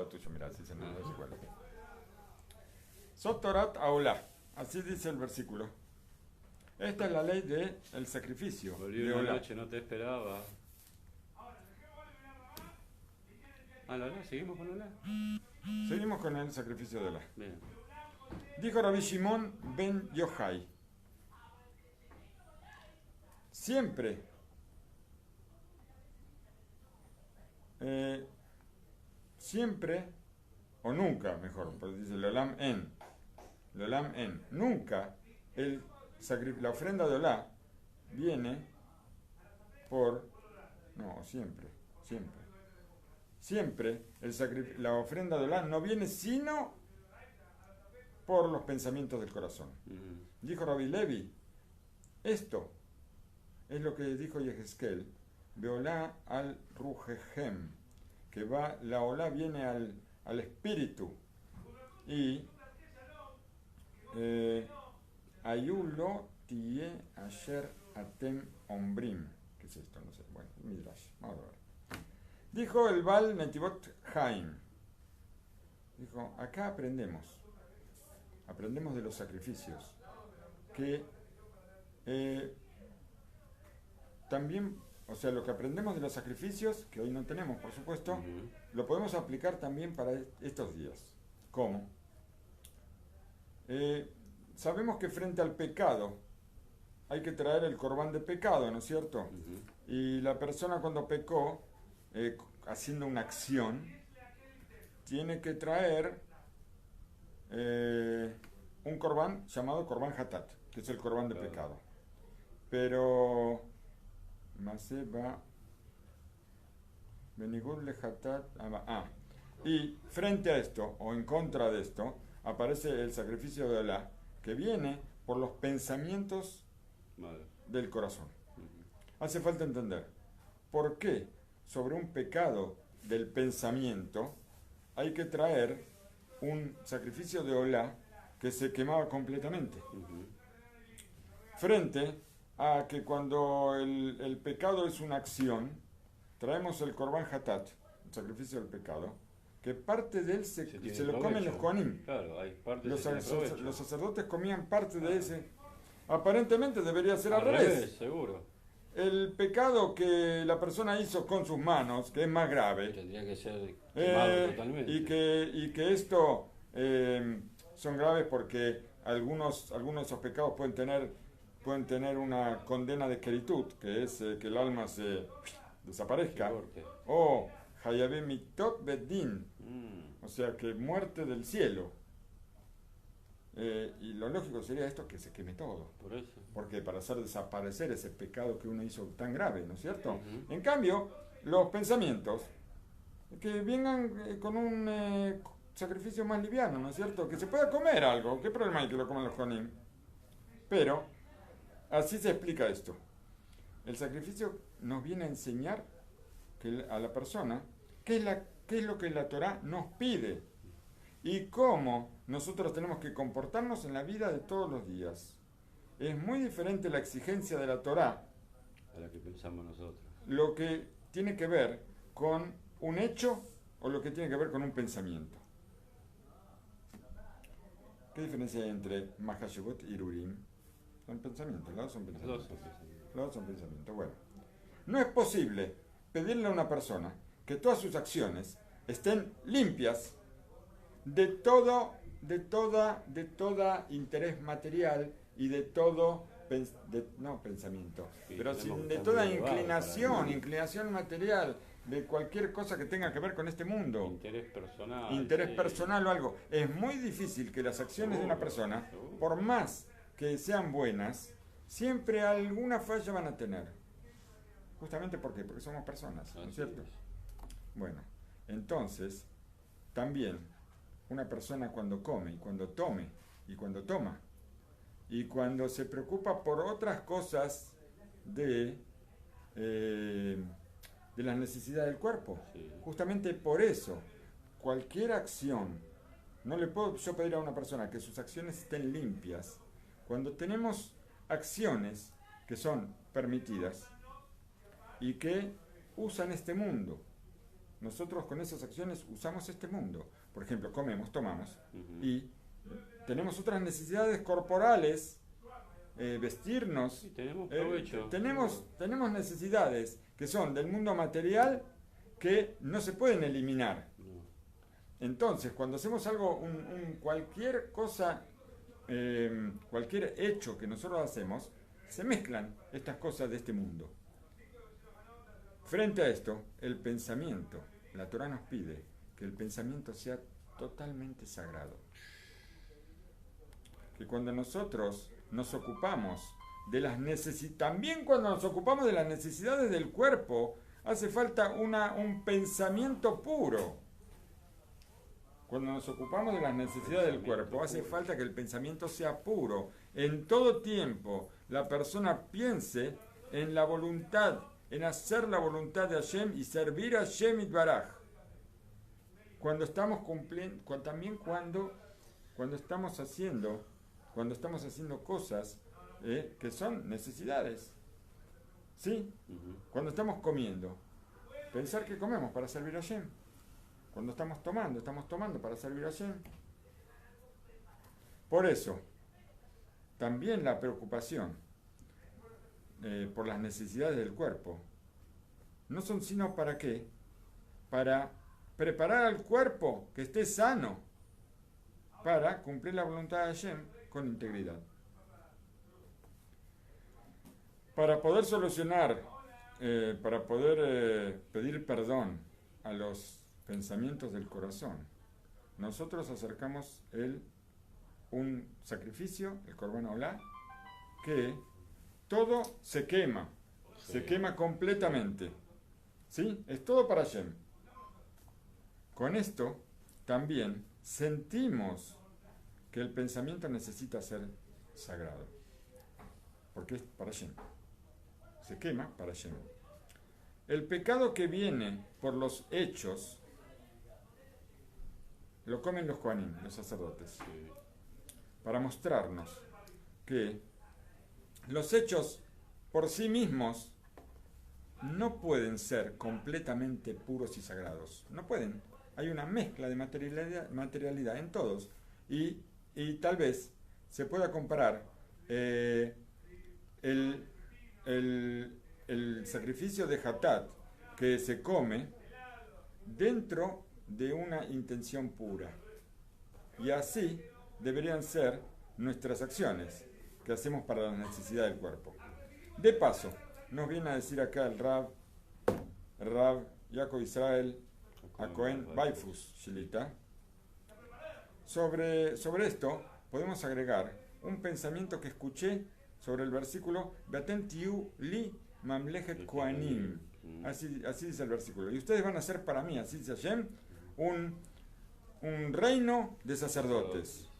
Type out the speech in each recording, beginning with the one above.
tuyo, mira, si se me da igual. Sotorat Aulá, así dice el versículo. Esta es la ley del sacrificio. Volví De una Olá. noche, no te esperaba. ¿La seguimos con Olá? Seguimos con el sacrificio de Olá. Bien. Dijo Rabbi Shimon ben Yochai: siempre, siempre, o nunca, mejor, pues dice Lolam en, nunca la ofrenda de Olá viene siempre la ofrenda de Olá no viene sino por los pensamientos del corazón. Dijo Rabbi Levi: esto es lo que dijo Yehezkel, Beolá al Rujehem, que la Olá viene al espíritu, y Ayulo tie asher atem ombrim. ¿Qué es esto? No sé. Bueno, Midrash. Vamos a ver. Dijo el Baal Netivot Haim. Dijo, acá aprendemos de los sacrificios, que también, o sea, lo que aprendemos de los sacrificios, que hoy no tenemos, por supuesto, lo podemos aplicar también para estos días. ¿Cómo? Sabemos que frente al pecado hay que traer el corbán de pecado, ¿no es cierto? Y la persona cuando pecó, haciendo una acción, tiene que traer un corbán llamado corbán hatat, que es el corbán de pecado. Pero Maseba Benigul le hatat. Y frente a esto, o en contra de esto, aparece el sacrificio de Olá, que viene por los pensamientos del corazón. Hace falta entender por qué sobre un pecado del pensamiento hay que traer un sacrificio de Olá que se quemaba completamente. Frente a que cuando el pecado es una acción, traemos el Korban Hatat, el sacrificio del pecado, que parte de él se lo comen los Kohanim. Claro, hay parte los los sacerdotes comían parte de ese. Aparentemente debería ser al revés. Seguro. El pecado que la persona hizo con sus manos, que es más grave, Tendría que ser quemado totalmente. y que esto son graves porque algunos de esos pecados pueden tener una condena de queritud, que es que el alma se desaparezca, o Hayabim mitot bedin, o sea que muerte del cielo. Y lo lógico sería esto, que se queme todo. Por eso. Porque para hacer desaparecer ese pecado que uno hizo tan grave, ¿no es cierto? En cambio, los pensamientos que vengan con un sacrificio más liviano, ¿no es cierto? Que se pueda comer algo. ¿Qué problema hay que lo coman los Kohanim? Pero así se explica esto. El sacrificio nos viene a enseñar a la persona qué es lo que la Torá nos pide y cómo nosotros tenemos que comportarnos en la vida de todos los días. Es muy diferente la exigencia de la Torá a la que pensamos nosotros. Lo que tiene que ver con un hecho o lo que tiene que ver con un pensamiento. ¿Qué diferencia hay entre Mahashivot y Irurim? Son pensamientos, los dos son pensamientos. Los dos son pensamientos. Bueno, no es posible pedirle a una persona que todas sus acciones estén limpias de todo interés material y de todo pensamiento, sí, pero de toda inclinación material, de cualquier cosa que tenga que ver con este mundo. Interés personal o algo. Es muy difícil que las acciones de una persona, por más que sean buenas, siempre alguna falla van a tener. Justamente porque somos personas, ¿no es cierto? Bueno, entonces, también una persona cuando come y cuando toma y cuando se preocupa por otras cosas de las necesidades del cuerpo, justamente por eso, cualquier acción, no le puedo yo pedir a una persona que sus acciones estén limpias, cuando tenemos acciones que son permitidas y que usan este mundo nosotros con esas acciones usamos este mundo. Por ejemplo, comemos, tomamos Ujú. y tenemos otras necesidades corporales, vestirnos. Sí, tenemos provecho. Tenemos necesidades que son del mundo material que no se pueden eliminar. No. Entonces, cuando hacemos algo, cualquier cosa, cualquier hecho que nosotros hacemos, se mezclan estas cosas de este mundo. Frente a esto, el pensamiento, la Torá nos pide que el pensamiento sea totalmente sagrado. Que cuando nosotros nos ocupamos de las necesidades, también cuando nos ocupamos de las necesidades del cuerpo, hace falta un pensamiento puro. Cuando nos ocupamos de las necesidades del cuerpo, hace falta que el pensamiento sea puro. En todo tiempo, la persona piense en la voluntad, en hacer la voluntad de Hashem y servir a Hashem Itbaraj. Cuando estamos cumpliendo, también cuando estamos haciendo cosas que son necesidades. ¿Sí? Ujú. Cuando estamos comiendo, pensar que comemos para servir a Hashem. Cuando estamos tomando para servir a Hashem. Por eso, también la preocupación por las necesidades del cuerpo no son sino para qué, para preparar al cuerpo que esté sano para cumplir la voluntad de Hashem con integridad. Para poder solucionar, para poder pedir perdón a los pensamientos del corazón, nosotros acercamos un sacrificio, el Korban Olá, que todo se quema completamente. ¿Sí? Es todo para Hashem. Con esto también sentimos que el pensamiento necesita ser sagrado, porque es para Hashem. Se quema para Hashem. El pecado que viene por los hechos lo comen los Kohanim, los sacerdotes, Sí. para mostrarnos que los hechos por sí mismos no pueden ser completamente puros y sagrados. No pueden. Hay una mezcla de materialidad en todos. Y tal vez se pueda comparar el sacrificio de Hatat que se come dentro de una intención pura. Y así deberían ser nuestras acciones que hacemos para la necesidad del cuerpo. De paso, nos viene a decir acá el Rav Yaakov Israel Cohen Baifus Shilita. Sobre esto podemos agregar un pensamiento que escuché sobre el versículo Beaten tiu li mamlechet kohanim. Así dice el versículo. Y ustedes van a ser para mí, así dice Hashem, un reino de sacerdotes.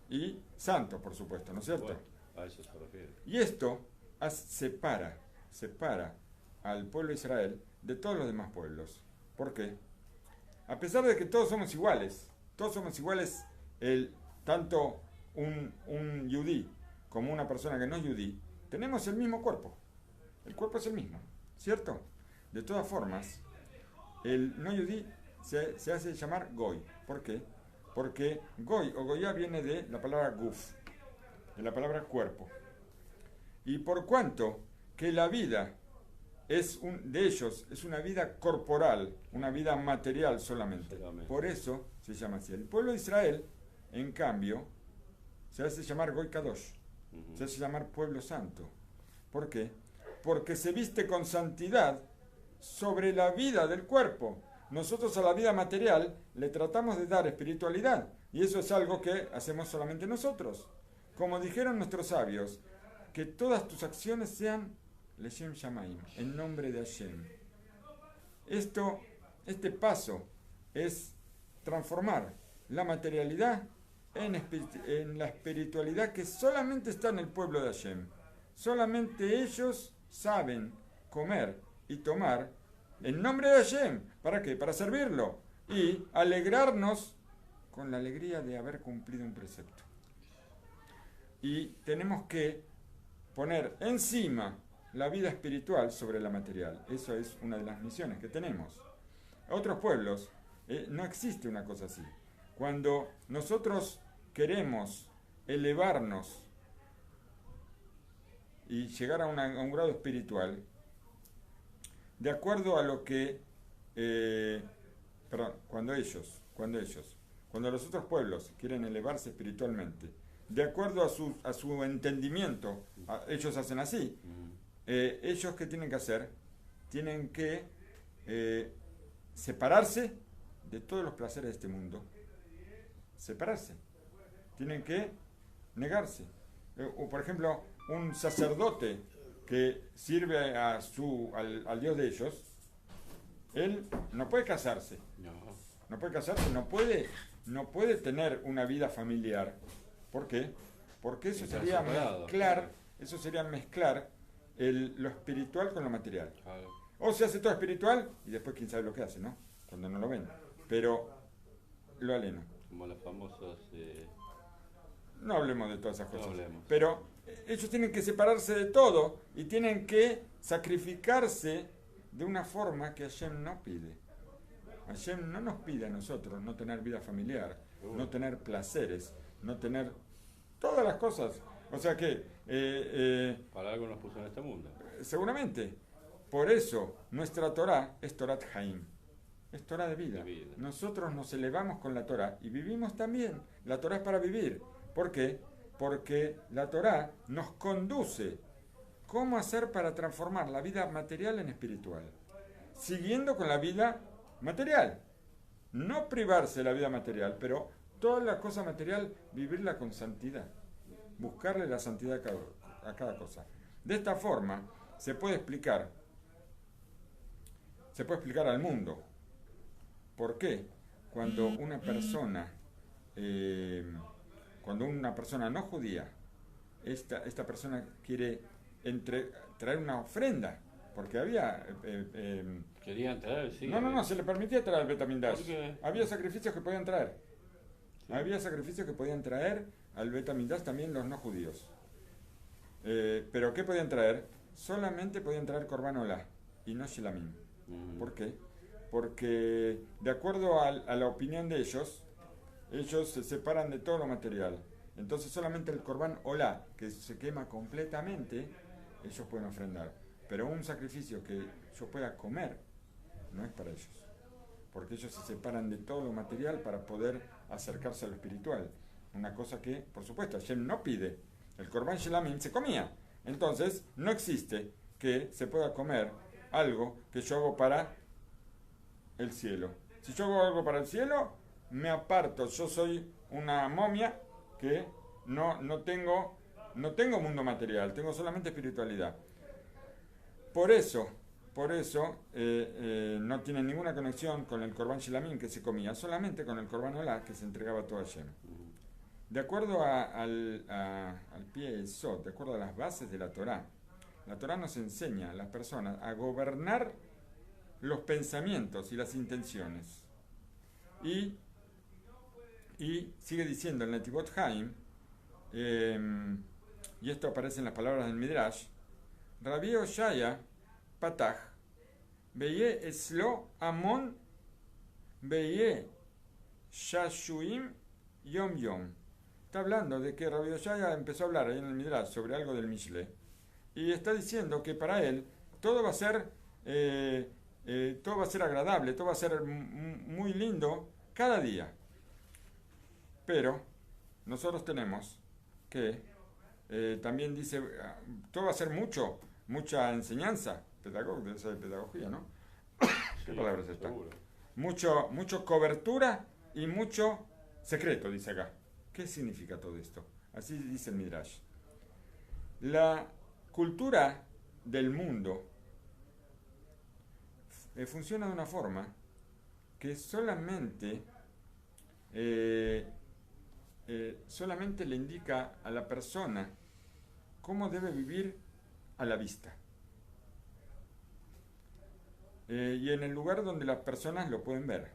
Y santo, por supuesto, ¿no es cierto? Bueno, a eso se refiere. Y esto separa al pueblo de Israel de todos los demás pueblos. ¿Por qué? A pesar de que todos somos iguales, tanto un yudí como una persona que no es yudí, tenemos el mismo cuerpo. El cuerpo es el mismo, ¿cierto? De todas formas, el no yudí se hace llamar goy. ¿Por qué? Porque goy o goyá viene de la palabra guf, de la palabra cuerpo. Y por cuanto que la vida de ellos es una vida corporal, una vida material solamente. Por eso se llama así. El pueblo de Israel, en cambio, se hace llamar Goy Kadosh, se hace llamar pueblo santo. ¿Por qué? Porque se viste con santidad sobre la vida del cuerpo. Nosotros a la vida material le tratamos de dar espiritualidad, y eso es algo que hacemos solamente nosotros. Como dijeron nuestros sabios, que todas tus acciones sean Leshem Shamaim, en nombre de Hashem. Este paso es transformar la materialidad en la espiritualidad que solamente está en el pueblo de Hashem. Solamente ellos saben comer y tomar en nombre de Hashem. ¿Para qué? Para servirlo y alegrarnos con la alegría de haber cumplido un precepto. Y tenemos que poner encima la vida espiritual sobre la material. Eso es una de las misiones que tenemos. otros pueblos, no existe una cosa así. Cuando nosotros queremos elevarnos y llegar a un grado espiritual, de acuerdo a lo que, cuando los otros pueblos quieren elevarse espiritualmente, de acuerdo a su entendimiento, ellos hacen así. Ellos, ¿qué tienen que hacer? Tienen que separarse de todos los placeres de este mundo. Separarse. Tienen que negarse. O por ejemplo, un sacerdote que sirve al Dios de ellos, él no puede casarse. No puede casarse, no puede tener una vida familiar. ¿Por qué? Porque eso sería mezclar lo espiritual con lo material. O se hace todo espiritual y después quién sabe lo que hace, ¿no? Cuando no lo ven. Pero lo aleno. Como las famosas... No hablemos de todas esas cosas. No hablemos. Pero ellos tienen que separarse de todo y tienen que sacrificarse de una forma que Hashem no pide. Hashem no nos pide a nosotros no tener vida familiar, no tener placeres, no tener todas las cosas. O sea que... para algo nos puso en este mundo. Seguramente. Por eso nuestra Torah es Torat Haim. Es Torah de vida. Nosotros nos elevamos con la Torah y vivimos también. La Torah es para vivir. ¿Por qué? Porque la Torah nos conduce cómo hacer para transformar la vida material en espiritual. Siguiendo con la vida material. No privarse de la vida material, pero toda la cosa material, vivirla con santidad. Buscarle la santidad a cada cosa. De esta forma se puede explicar al mundo por qué cuando una persona no judía, esta persona quiere traer una ofrenda, porque había... Querían traer, sí. No, se le permitía traer el Betamigdash. ¿Por qué? Había sacrificios que podían traer. Sí. Había sacrificios que podían traer al Betamigdash también los no judíos. Pero ¿qué podían traer? Solamente podían traer Korban Olá y no Shelamim. ¿Por qué? Porque de acuerdo a la opinión de ellos se separan de todo lo material. Entonces solamente el Korban Olá, que se quema completamente, ellos pueden ofrendar. Pero un sacrificio que yo pueda comer no es para ellos. Porque ellos se separan de todo lo material para poder acercarse a lo espiritual. Una cosa que, por supuesto, Hashem no pide. El Korban Shelamim se comía. Entonces, no existe que se pueda comer algo que yo hago para el cielo. Si yo hago algo para el cielo, me aparto. Yo soy una momia que no tengo mundo material, tengo solamente espiritualidad. Por eso no tiene ninguna conexión con el Korban Shelamim que se comía, solamente con el Korban Olá que se entregaba todo a Hashem. De acuerdo al pie Sot, de acuerdo a las bases de la Torá nos enseña a las personas a gobernar los pensamientos y las intenciones. Y sigue diciendo el Netivot Haim, y esto aparece en las palabras del Midrash, Rabbi Oshaya Patach, Beye Eslo Amon, Beye Shashuim Yom Yom. Está hablando de que Rabbi Oshaya empezó a hablar ahí en el Midrash sobre algo del Mishle, y está diciendo que para él todo va a ser agradable, todo va a ser muy lindo cada día. Pero nosotros tenemos que también dice, todo va a ser mucha enseñanza, pedagogía, ¿no? ¿Qué palabra es esta? Mucho cobertura y mucho secreto, dice acá. ¿Qué significa todo esto? Así dice el Midrash. La cultura del mundo funciona de una forma que solamente le indica a la persona cómo debe vivir a la vista. Y en el lugar donde las personas lo pueden ver.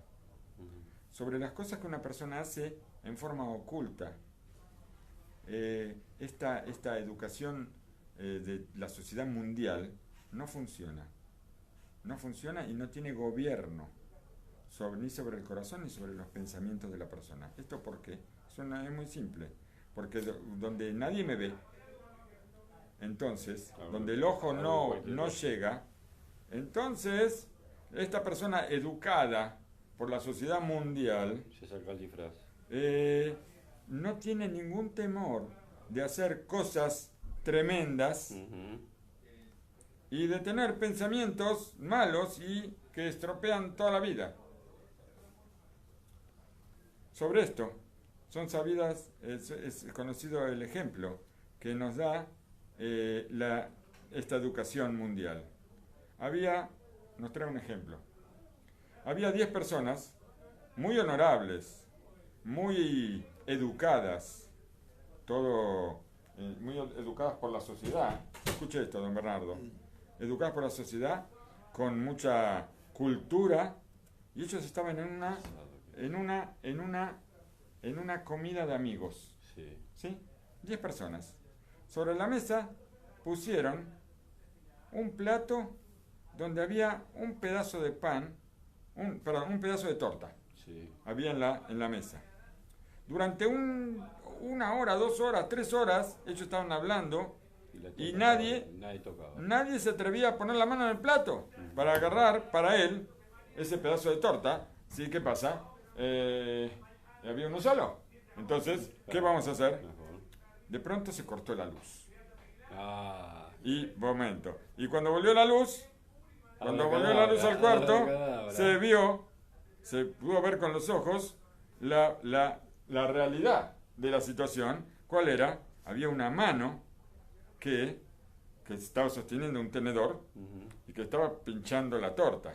Sobre las cosas que una persona hace en forma oculta. Esta educación de la sociedad mundial no funciona. No funciona y no tiene gobierno. ni sobre el corazón ni sobre los pensamientos de la persona. ¿Esto por qué? Es muy simple. Porque donde nadie me ve, entonces, donde el ojo no llega, entonces, esta persona educada por la sociedad mundial se saca el disfraz. No tiene ningún temor de hacer cosas tremendas y de tener pensamientos malos y que estropean toda la vida. Sobre esto son sabidas, es conocido el ejemplo que nos da esta educación mundial. Nos trae un ejemplo. Había 10 personas muy honorables, muy educadas, muy educadas por la sociedad. Escuche esto, don Bernardo. Educadas por la sociedad, con mucha cultura, y ellos estaban en una comida de amigos. ¿Sí? 10 personas. Sobre la mesa pusieron un plato donde había un pedazo de pan, un pedazo de torta. Sí. Había en la mesa. Durante 1 hora, 2 horas, 3 horas, ellos estaban hablando y nadie se atrevía a poner la mano en el plato para agarrar para él ese pedazo de torta. ¿Sí? ¿Qué pasa? Había uno solo. Entonces, ¿qué vamos a hacer? De pronto se cortó la luz. Y cuando volvió la luz, al cuarto, se pudo ver con los ojos la realidad de la situación. ¿Cuál era? Había una mano que estaba sosteniendo un tenedor y que estaba pinchando la torta.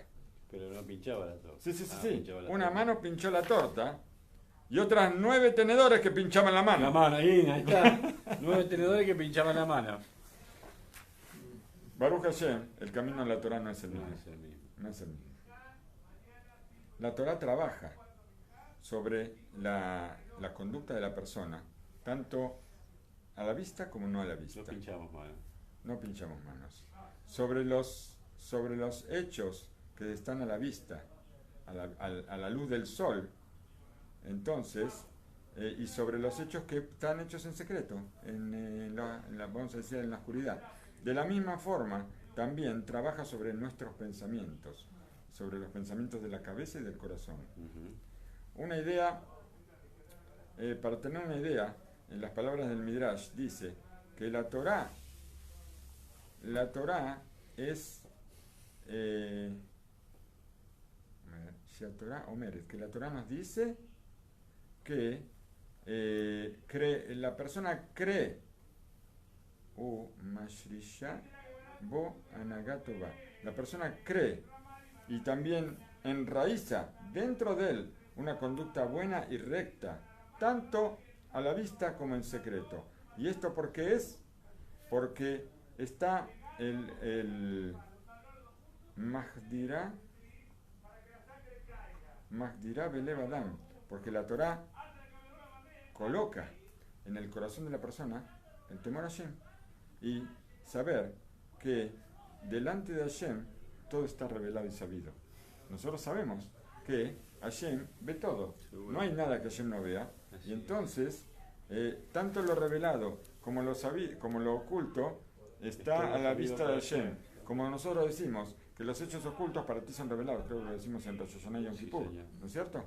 Pero no pinchaba la torta. Sí. Una mano pinchó la torta y otras 9 tenedores que pinchaban la mano. La mano, ahí está. 9 tenedores que pinchaban la mano. Baruch Hashem, el camino a la Torah no es el mismo. No es el mismo. La Torah trabaja sobre la conducta de la persona, tanto a la vista como no a la vista. No pinchamos manos. Sobre los hechos que están a la vista, a la luz del sol, entonces, y sobre los hechos que están hechos en secreto, vamos a decir, en la oscuridad. De la misma forma, también trabaja sobre nuestros pensamientos, sobre los pensamientos de la cabeza y del corazón. Una idea, para tener una idea, en las palabras del Midrash dice que la Torá es que la Torá nos dice que la persona cree la persona cree y también enraiza dentro de él una conducta buena y recta, tanto a la vista como en secreto. ¿Y esto por qué es? Porque está el Mahdira Belev Adam, porque la Torá coloca en el corazón de la persona el temor a Hashem y saber que delante de Hashem todo está revelado y sabido. Nosotros sabemos que Hashem ve todo, no hay nada que Hashem no vea, y entonces tanto lo revelado como lo oculto está a la vista de Hashem. Como nosotros decimos que los hechos ocultos para ti son revelados, creo que lo decimos en Rosh Hashanah y Yom Kippur, ¿no es cierto?